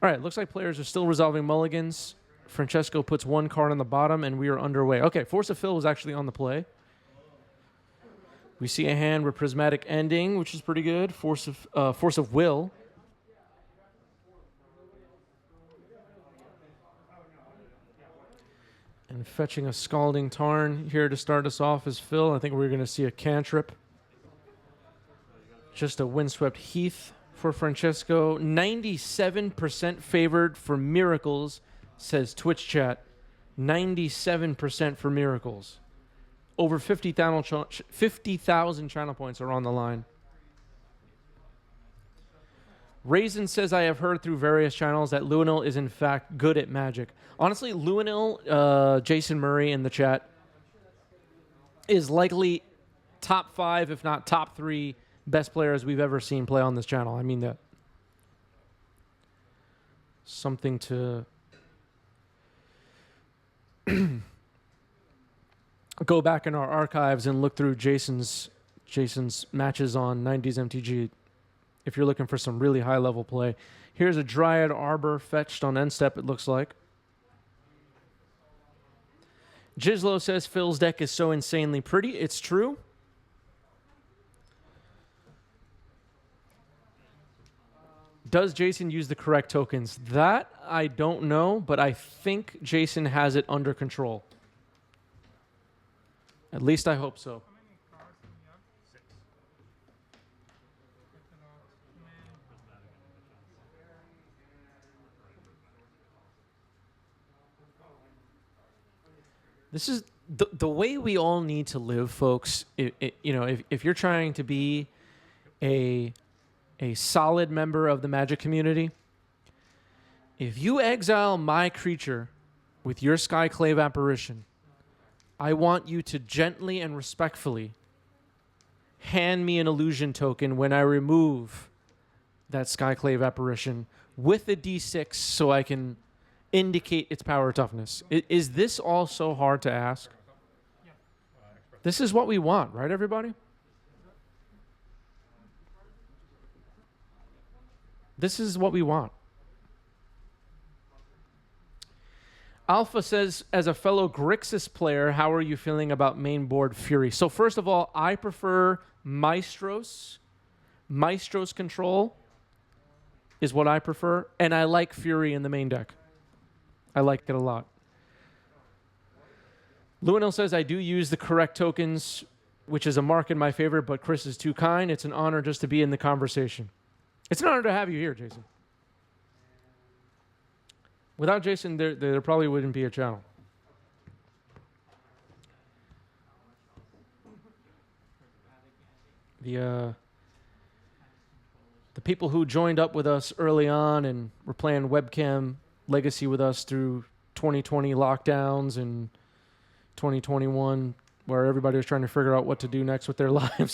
All right, looks like players are still resolving mulligans. Francesco puts one card on the bottom, and we are underway. Okay, Force of Fill was actually on the play. We see a hand with Prismatic Ending, which is pretty good. Force of Will. And fetching a Scalding Tarn here to start us off is Phil. I think we're going to see a cantrip. Just a Windswept Heath for Francesco. 97% favored for Miracles, says Twitch chat. 97% for Miracles. Over 50,000 channel points are on the line. Raisin says, I have heard through various channels that Luinil is in fact good at Magic. Honestly, Luinil, Jason Murray in the chat, is likely top 5, if not top 3 best players we've ever seen play on this channel. I mean that. Something to go back in our archives and look through Jason's matches on 90s MTG if you're looking for some really high-level play. Here's a Dryad Arbor fetched on end step, it looks like. Jizlo says Phil's deck is so insanely pretty. It's true. Does Jason use the correct tokens? That I don't know, but I think Jason has it under control. At least I hope so. This is the way we all need to live, folks. If you're trying to be a solid member of the Magic community, if you exile my creature with your Skyclave Apparition, I want you to gently and respectfully hand me an illusion token when I remove that Skyclave Apparition with a D6 so I can indicate its power toughness. Is this all so hard to ask? This is what we want, right, everybody? This is what we want. Alpha says, as a fellow Grixis player, how are you feeling about main board Fury? So first of all, I prefer Maestros. Maestros control is what I prefer, and I like Fury in the main deck. I like it a lot. Luinil says, I do use the correct tokens, which is a mark in my favor, but Chris is too kind. It's an honor just to be in the conversation. It's an honor to have you here, Jason. Without Jason, there probably wouldn't be a channel. The people who joined up with us early on and were playing webcam Legacy with us through 2020 lockdowns and 2021, where everybody was trying to figure out what to do next with their lives. Okay,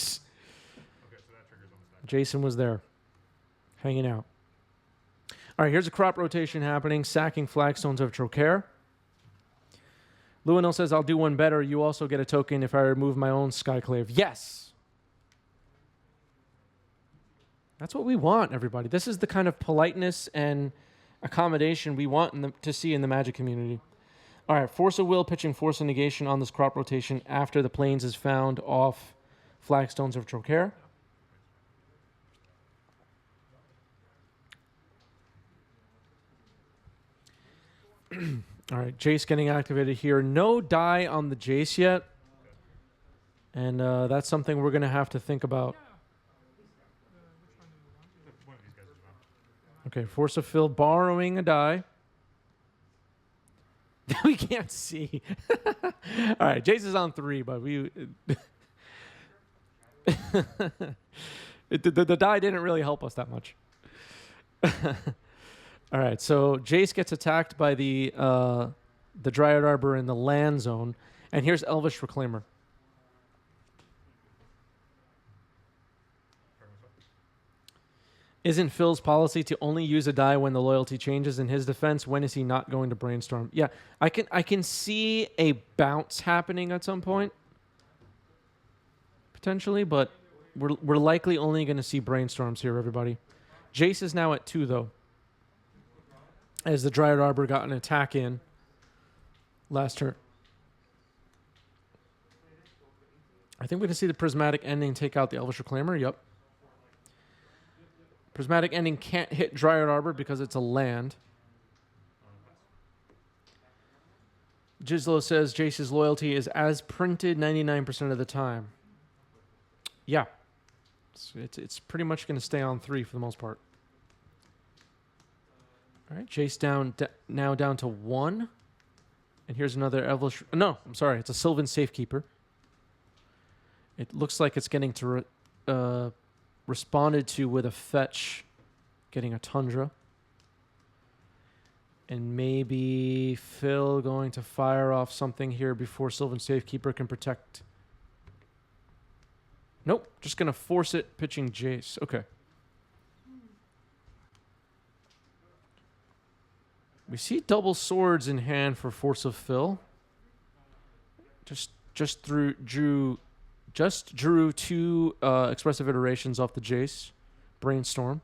so that triggers on the side. Jason was there, hanging out. All right, here's a crop rotation happening, sacking Flagstones of Trocaire. Luinil says, I'll do one better. You also get a token if I remove my own Skyclave. Yes! That's what we want, everybody. This is the kind of politeness and accommodation we want to see in the Magic community. All right, Force of Will pitching Force of Negation on this crop rotation after the Plains is found off Flagstones of Trocaire. All right, Jace getting activated here. No die on the Jace yet. And that's something we're going to have to think about. Okay, Force of Fill borrowing a die. We can't see. All right, Jace is on 3, but we... the die didn't really help us that much. All right, so Jace gets attacked by the Dryad Arbor in the land zone. And here's Elvish Reclaimer. Isn't Phil's policy to only use a die when the loyalty changes? In his defense, when is he not going to brainstorm? Yeah, I can see a bounce happening at some point, potentially, but we're likely only going to see brainstorms here, everybody. Jace is now at 2, though. as the Dryad Arbor got an attack in last turn. I think we're going to see the Prismatic Ending take out the Elvish Reclaimer. Yep. Prismatic Ending can't hit Dryad Arbor because it's a land. Gizlo says Jace's loyalty is as printed 99% of the time. Yeah. It's pretty much going to stay on 3 for the most part. All right, Jace now down to 1. And here's another Elvish... No, I'm sorry. It's a Sylvan Safekeeper. It looks like it's getting to responded to with a fetch, getting a Tundra. And maybe Phil going to fire off something here before Sylvan Safekeeper can protect. Nope, just going to force it, pitching Jace. Okay. We see double swords in hand for Force of Phil. Just drew 2 expressive iterations off the Jace. Brainstorm.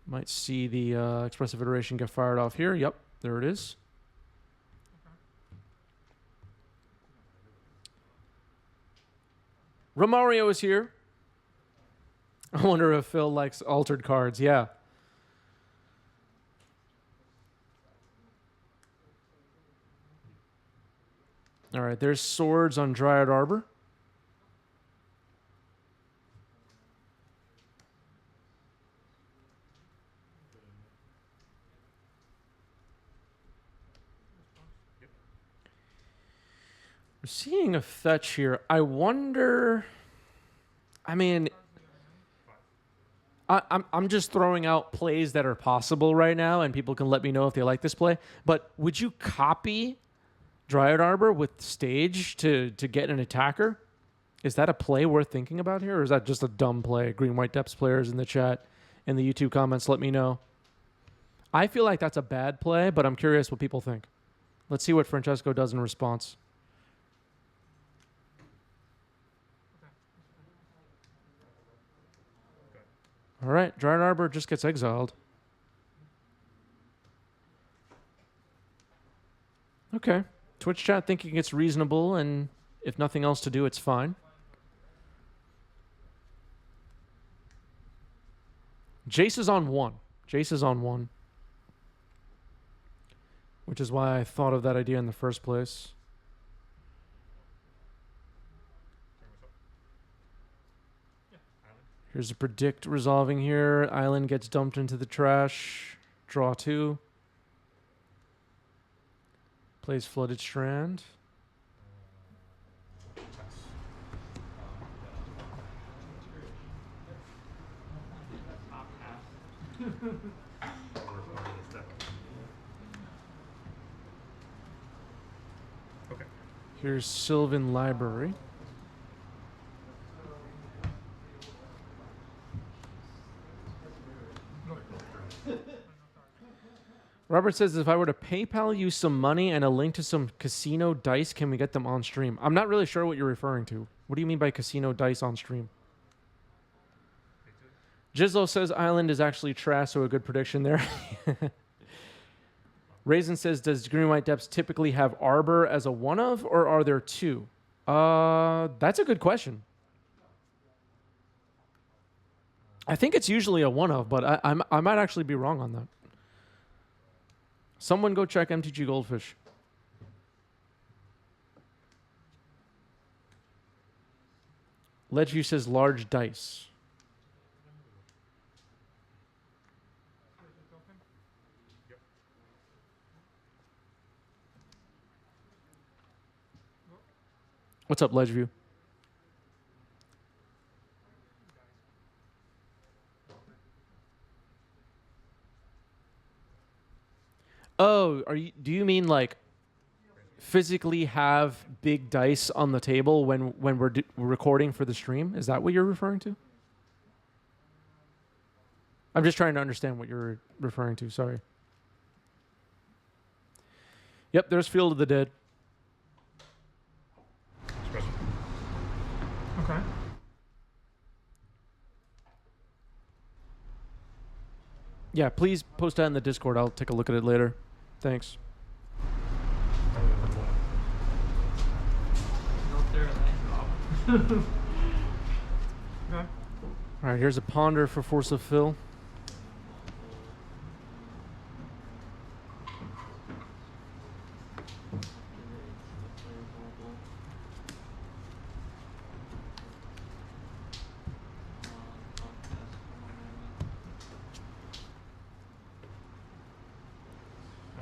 Might see the expressive iteration get fired off here. Yep, there it is. Romario is here. I wonder if Phil likes altered cards. Yeah. All right, there's swords on Dryad Arbor. We're seeing a fetch here. I wonder... I mean... I'm just throwing out plays that are possible right now, and people can let me know if they like this play. But would you copy Dryad Arbor with Stage to get an attacker? Is that a play worth thinking about here, or is that just a dumb play? Green-White Depths players in the chat, in the YouTube comments, let me know. I feel like that's a bad play, but I'm curious what people think. Let's see what Francesco does in response. All right, Dryad Arbor just gets exiled. Okay. Twitch chat thinking it's reasonable, and if nothing else to do, it's fine. Jace is on 1. Jace is on 1. Which is why I thought of that idea in the first place. Here's a predict resolving here. Island gets dumped into the trash. Draw 2. Plays Flooded Strand. Okay. Here's Sylvan Library. Robert says, if I were to PayPal you some money and a link to some casino dice, can we get them on stream? I'm not really sure what you're referring to. What do you mean by casino dice on stream? Gizlo says Island is actually trash, so a good prediction there. Raisin says, does Green-White Depths typically have Arbor as a one of, or are there 2? That's a good question. I think it's usually a one of, but I might actually be wrong on that. Someone go check MTG Goldfish. Ledgeview says large dice. What's up, Ledgeview? Oh, do you mean like physically have big dice on the table when we're recording for the stream? Is that what you're referring to? I'm just trying to understand what you're referring to. Sorry. Yep, there's Field of the Dead. Okay. Yeah, please post that in the Discord. I'll take a look at it later. Thanks. Okay. All right, here's a ponder for Force of Phil.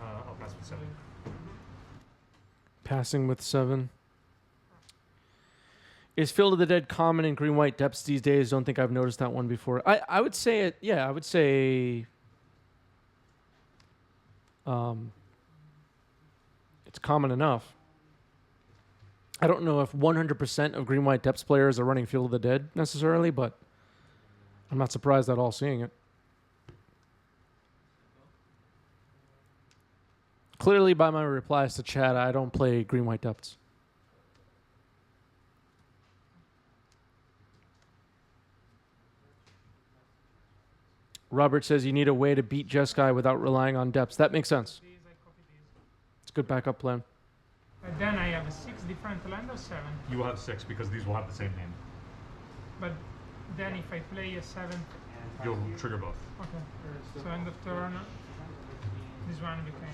I'll pass with 7. Passing with 7. Is Field of the Dead common in green-white depths these days? Don't think I've noticed that one before. I would say it. Yeah, I would say it's common enough. I don't know if 100% of green-white depths players are running Field of the Dead necessarily, but I'm not surprised at all seeing it. Clearly, by my replies to chat, I don't play green-white depths. Robert says you need a way to beat Jeskai without relying on depths. That makes sense. It's a good backup plan. But then I have 6 different land or 7. You will have 6 because these will have the same name. But then if I play a 7th, You'll trigger both. okay. So end of turn, this one became.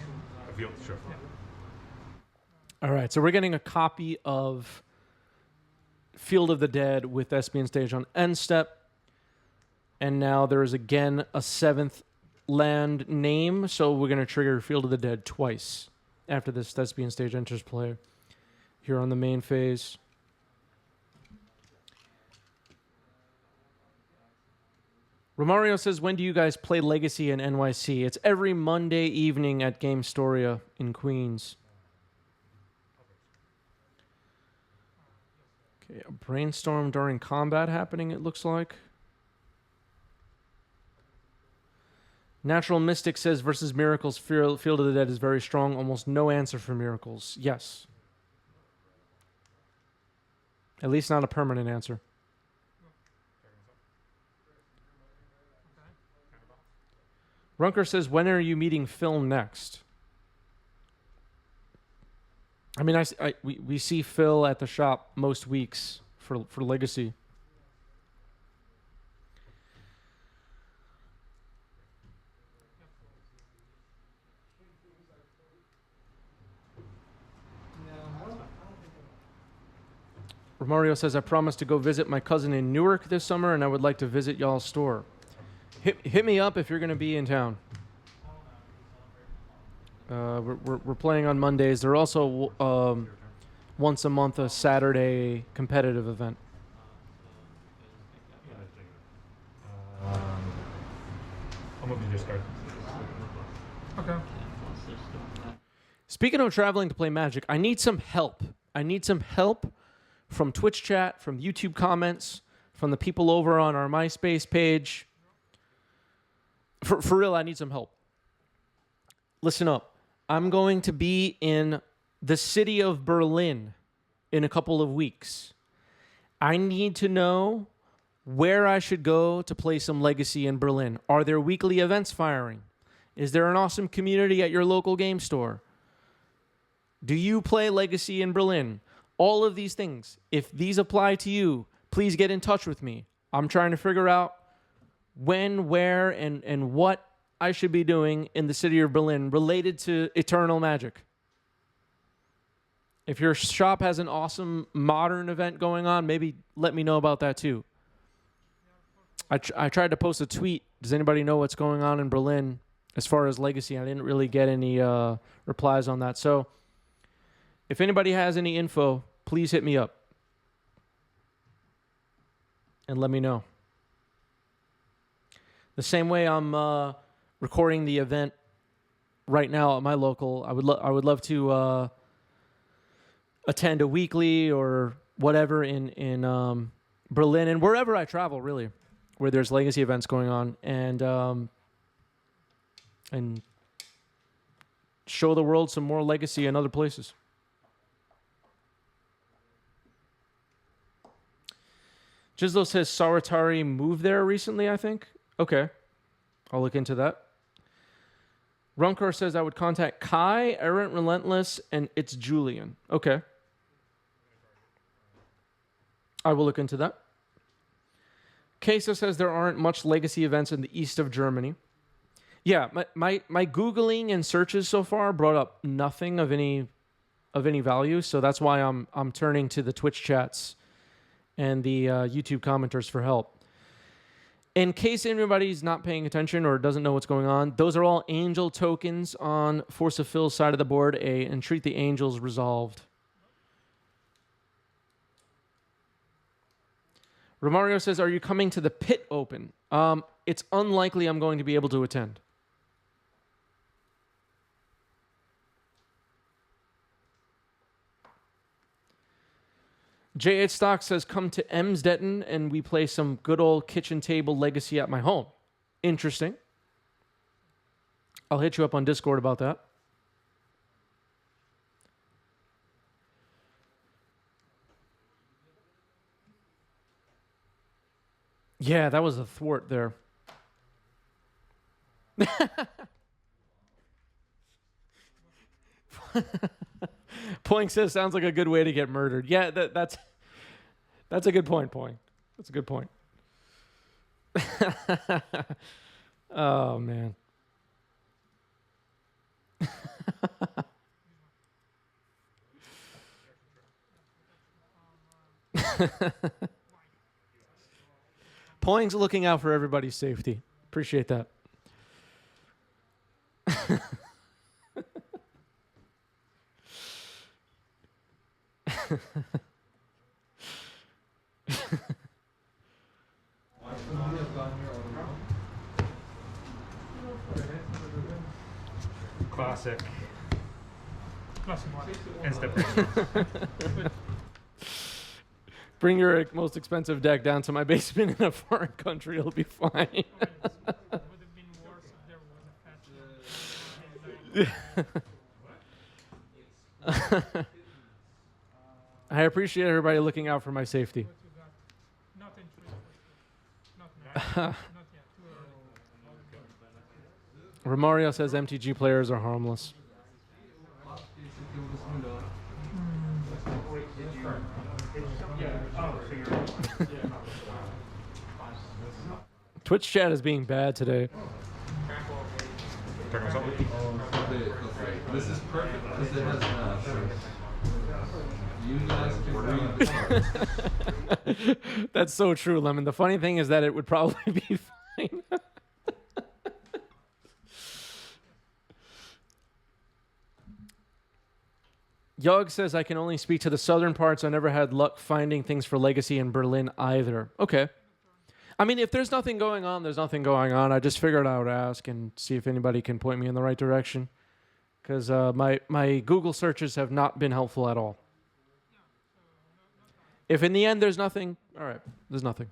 A field, sure. Yeah. All right, so we're getting a copy of Field of the Dead with Thespian Stage on end step. And now there is again a 7th land name, so we're going to trigger Field of the Dead twice after this Thespian Stage enters play here on the main phase. Romario says, when do you guys play Legacy in NYC? It's every Monday evening at Game Storia in Queens. Okay, a brainstorm during combat happening, it looks like. Natural Mystic says versus Miracles, Field of the Dead is very strong. Almost no answer for Miracles. Yes. At least not a permanent answer. Runker says, when are you meeting Phil next? I mean, we see Phil at the shop most weeks for Legacy. Romario says, I promised to go visit my cousin in Newark this summer, and I would like to visit y'all's store. Hit me up if you're going to be in town. We're playing on Mondays. They're also once a month a Saturday competitive event. I'm moving to discard. Okay. Speaking of traveling to play Magic, I need some help. I need some help from Twitch chat, from YouTube comments, from the people over on our MySpace page. For real, I need some help. Listen up. I'm going to be in the city of Berlin in a couple of weeks. I need to know where I should go to play some Legacy in Berlin. Are there weekly events firing? Is there an awesome community at your local game store? Do you play Legacy in Berlin? All of these things. If these apply to you, please get in touch with me. I'm trying to figure out when, where, and what I should be doing in the city of Berlin related to Eternal Magic. If your shop has an awesome modern event going on, maybe let me know about that too. I tried to post a tweet. Does anybody know what's going on in Berlin as far as Legacy? I didn't really get any replies on that. So if anybody has any info, please hit me up and let me know. The same way I'm recording the event right now at my local, I would love to attend a weekly or whatever in Berlin and wherever I travel, really, where there's Legacy events going on, and show the world some more Legacy in other places. Jizlo says Saratari moved there recently, I think. Okay. I'll look into that. Runkar says I would contact Kai, Errant Relentless, and it's Julian. Okay. I will look into that. Queso says there aren't much legacy events in the east of Germany. Yeah, my Googling and searches so far brought up nothing of any value, so that's why I'm turning to the Twitch chats and the YouTube commenters for help. In case anybody's not paying attention or doesn't know what's going on, those are all angel tokens on Force of Phil's side of the board, and treat the angels resolved. Romario says, are you coming to the Pit Open? It's unlikely I'm going to be able to attend. J8 Stock says, come to Emsdetten and we play some good old kitchen table legacy at my home. Interesting. I'll hit you up on Discord about that. Yeah, that was a thwart there. Poing says, sounds like a good way to get murdered. Yeah, that's a good point, Poing. That's a good point. Oh, man. Poing's looking out for everybody's safety. Appreciate that. Classic. Classic one. And stabilization. Bring your most expensive deck down to my basement in a foreign country. It'll be fine. It would have been worse if there was a patch. I appreciate everybody looking out for my safety. What you got? Not in 3. Not now. Not yet. Too early. Romario says MTG players are harmless. Twitch chat is being bad today. Turn myself. This is perfect because it has math. You guys can read the That's so true, Lemon. The funny thing is that it would probably be fine. Yog says, I can only speak to the southern parts. I never had luck finding things for Legacy in Berlin either. Okay. I mean, if there's nothing going on, there's nothing going on. I just figured I would ask and see if anybody can point me in the right direction. Because my Google searches have not been helpful at all. If in the end there's nothing, all right, there's nothing.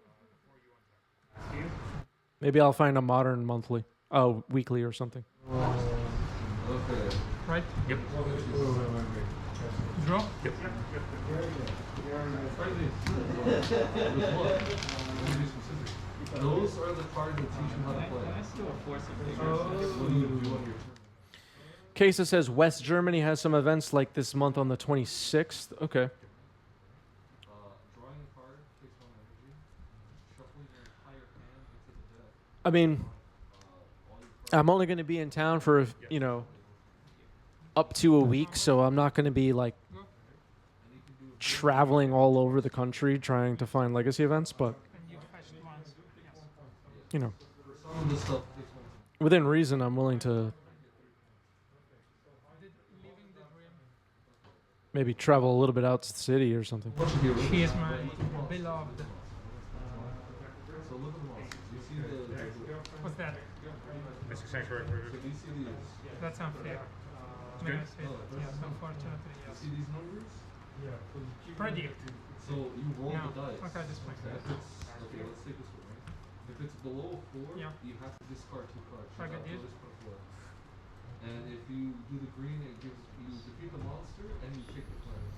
Maybe I'll find a modern monthly. Oh, weekly or something. Okay. Right? Yep. Draw? Yep. Those are the cards that teach you how to play. What do you do on your turn? Kesa says West Germany has some events like this month on the 26th. Okay. Drawing a card takes 1 energy. Shuffling your entire hand into the deck. I mean, I'm only going to be in town for, you know, up to a week, so I'm not going to be like traveling all over the country trying to find legacy events, but, And you fetched once. Yes. you know, Some of this stuff takes 1 turn. within reason, I'm willing to Living the dream. maybe travel a little bit out to the city or something. Bunch of heroes. She is my beloved. So look at the monsters. You see the What's that? Mystic Sanctuary. so do you see these? That's unfair. May I say that? Yes, unfortunately, You yes. see these numbers? Predict. So you roll Yeah. the dice. Okay, this makes If sense. it's, okay, let's take this one, right? If it's below 4, Yeah. you have to discard 2 cards. You Like I have did. to discard 4. And if you do the green, it gives you defeat the monster and you take the planet.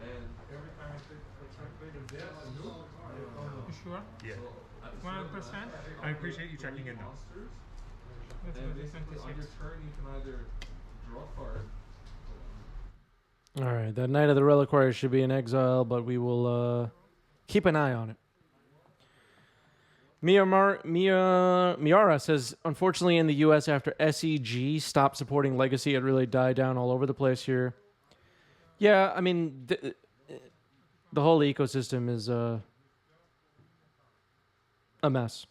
And Every time I take a death, You sure? yeah. 100%? I appreciate you checking in though. monsters, Let's And go to basically, on 26. your turn, you can either draw a card. All right, that Knight of the Reliquary should be in exile, but we will keep an eye on it. Miara says, unfortunately, in the U.S., after SEG stopped supporting Legacy, it really died down all over the place here. Yeah, I mean, the whole ecosystem is a mess.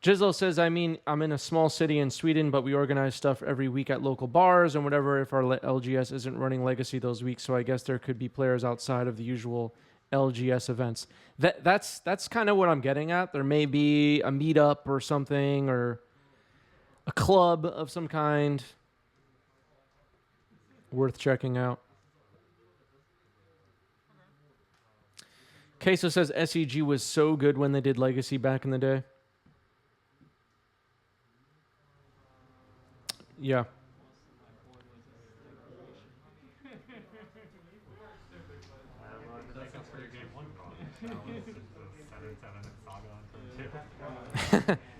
Gislo says, I mean, I'm in a small city in Sweden, but we organize stuff every week at local bars and whatever if our LGS isn't running Legacy those weeks, so I guess there could be players outside of the usual LGS events. That's kind of what I'm getting at. There may be a meetup or something or a club of some kind worth checking out. Queso says SEG was so good when they did Legacy back in the day. Yeah.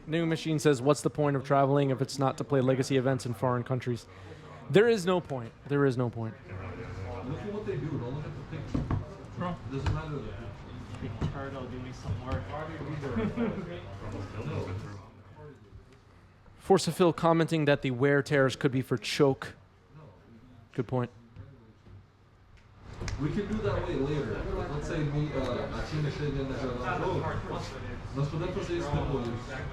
New Machine says, what's the point of traveling if it's not to play Legacy events in foreign countries? There is no point. There is no point. Look at what they do. Don't look at the picture. Bro. Doesn't matter. Big turtle doing some work. Force of Phil commenting that the wear tears could be for choke. Good point. We can do that way later. Let's say a time chega na jogo, nós podemos fazer isso depois.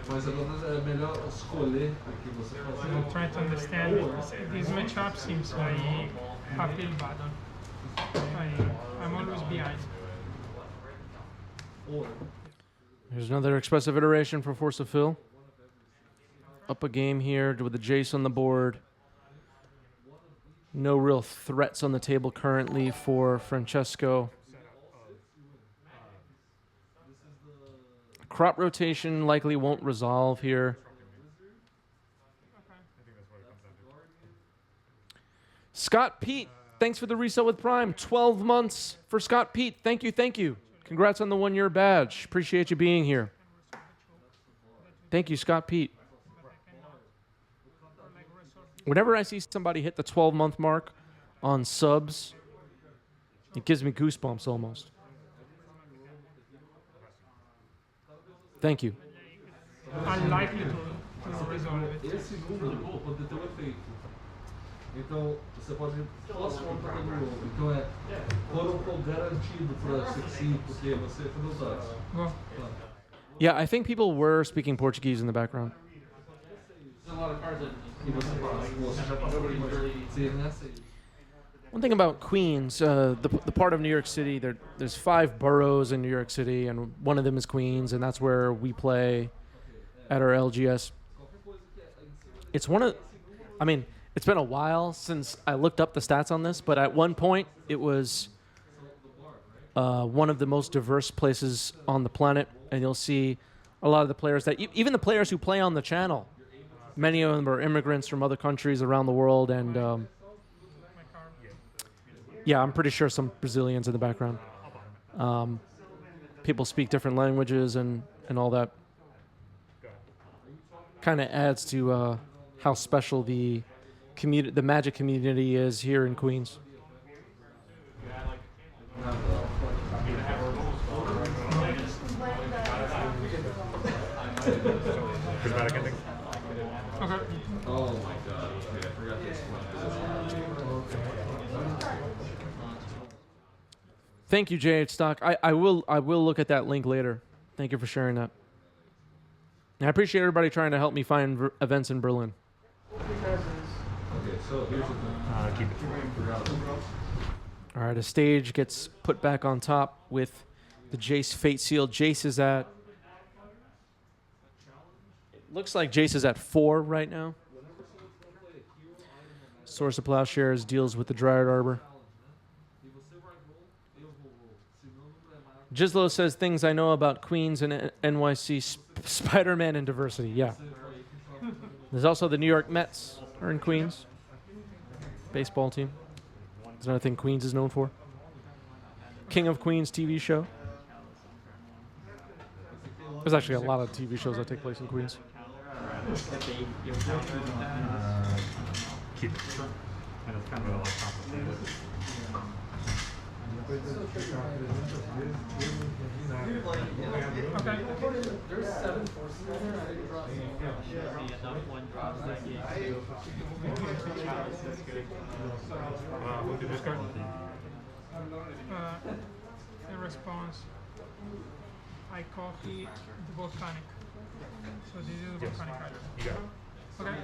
Mas agora é melhor escolher o que você fazer. I'm trying to understand this matchup seems like uphill battle. I'm always behind. Or Here's another expressive iteration for Force of Phil. Up a game here with the Jace on the board. No real threats on the table currently for Francesco. Crop rotation likely won't resolve here. Scott Pete, thanks for the resale with Prime. 12 months for Scott Pete. Thank you, thank you. Congrats on the 1-year badge. Appreciate you being here. Thank you, Scott Pete. Whenever I see somebody hit the 12-month mark on subs, it gives me goosebumps almost. Thank you. Unlikely to resolve it. esse número pode ter um efeito. Então, você pode contar no novo. Então, foram garantido para succeed, porque você foi os dados. Go. Yeah, I think people were speaking Portuguese in the background. There's a lot of cards that E você já passou por isso. Nessa aí. One thing about Queens, the part of New York City, there's 5 boroughs in New York City, and one of them is Queens, and that's where we play at our LGS. It's it's been a while since I looked up the stats on this, but at one point it was one of the most diverse places on the planet, and you'll see a lot of the players even the players who play on the channel, many of them are immigrants from other countries around the world, and yeah, I'm pretty sure some Brazilians in the background. People speak different languages and all that. Kind of adds to how special the Magic community is here in Queens. Prismatic ending. Okay. Oh my god. Okay, I forgot this one. Thank you, Jay Stock. I will look at that link later. Thank you for sharing that. And I appreciate everybody trying to help me find events in Berlin. Okay, so here's the thing. Keep it. All right, a stage gets put back on top with the Jace Fate Seal. Jace is at... It looks like Jace is at 4 right now. Source of Plowshares deals with the Dryad Arbor. Gislo says things I know about Queens and NYC, Spider-Man and diversity. Yeah. There's also the New York Mets are in Queens. Baseball team. That's another thing Queens is known for. King of Queens TV show. There's actually a lot of TV shows that take place in Queens. Your counter with that. Keep it. And it's kind of a lot complicated. Okay. There's 7 forces in there. I didn't draw Should be enough one drops that game too. Chalice is good. What did you discard? In response, I copy the volcanic. So this is the volcanic card. You got it. Okay.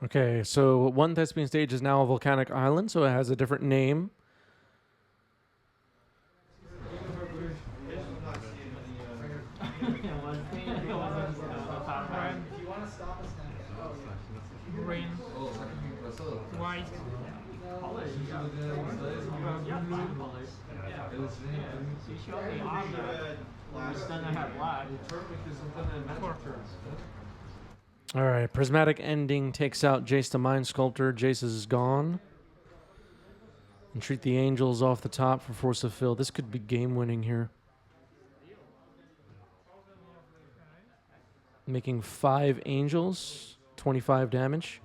Okay, so one Thespian stage is now a volcanic island, so it has a different name. Green, white, You show me on that. You still don't have black. All right, Prismatic Ending takes out Jace the Mind Sculptor. Jace is gone. And treat the Angels off the top for Force of Fill. This could be game-winning here. Making 5 Angels, 25 damage.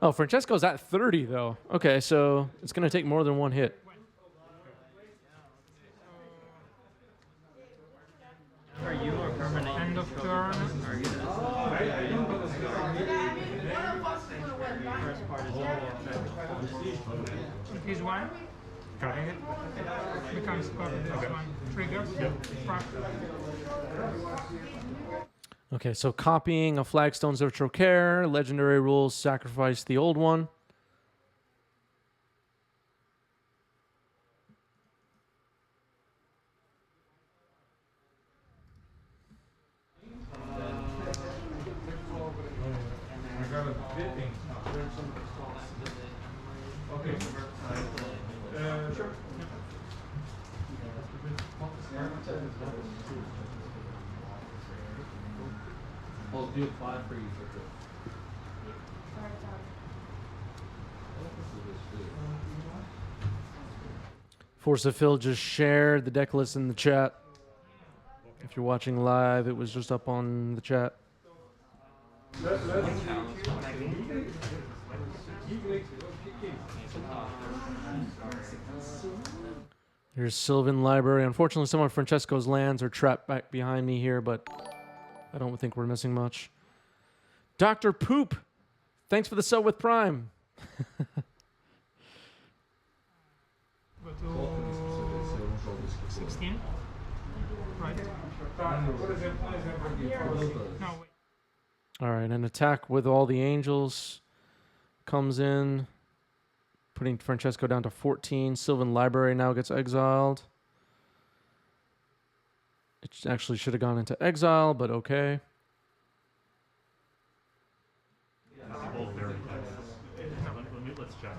Oh, Francesco's at 30, though. Okay, so it's going to take more than one hit. Are you or permanent? end of turn. Are you the first part is If he's one, Copying it? becomes copy this one. Trigger. Front. Okay, so copying a Flagstones of Trocaire. Legendary rules, sacrifice the old one. I got a bit ink. Okay. Sure. I'll do 5 for you for sure. Force of Fill just shared the deck list in the chat. If you're watching live, it was just up on the chat. Here's Sylvan Library. Unfortunately, some of Francesco's lands are trapped back behind me here, but I don't think we're missing much. Dr. Poop, thanks for the sub with Prime. Go to 16. Right. No, wait. All right, an attack with all the angels comes in, putting Francesco down to 14. Sylvan Library now gets exiled. It actually should have gone into exile, but okay. Let's check.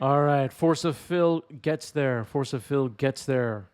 All right, Force of Fill gets there. Force of Fill gets there.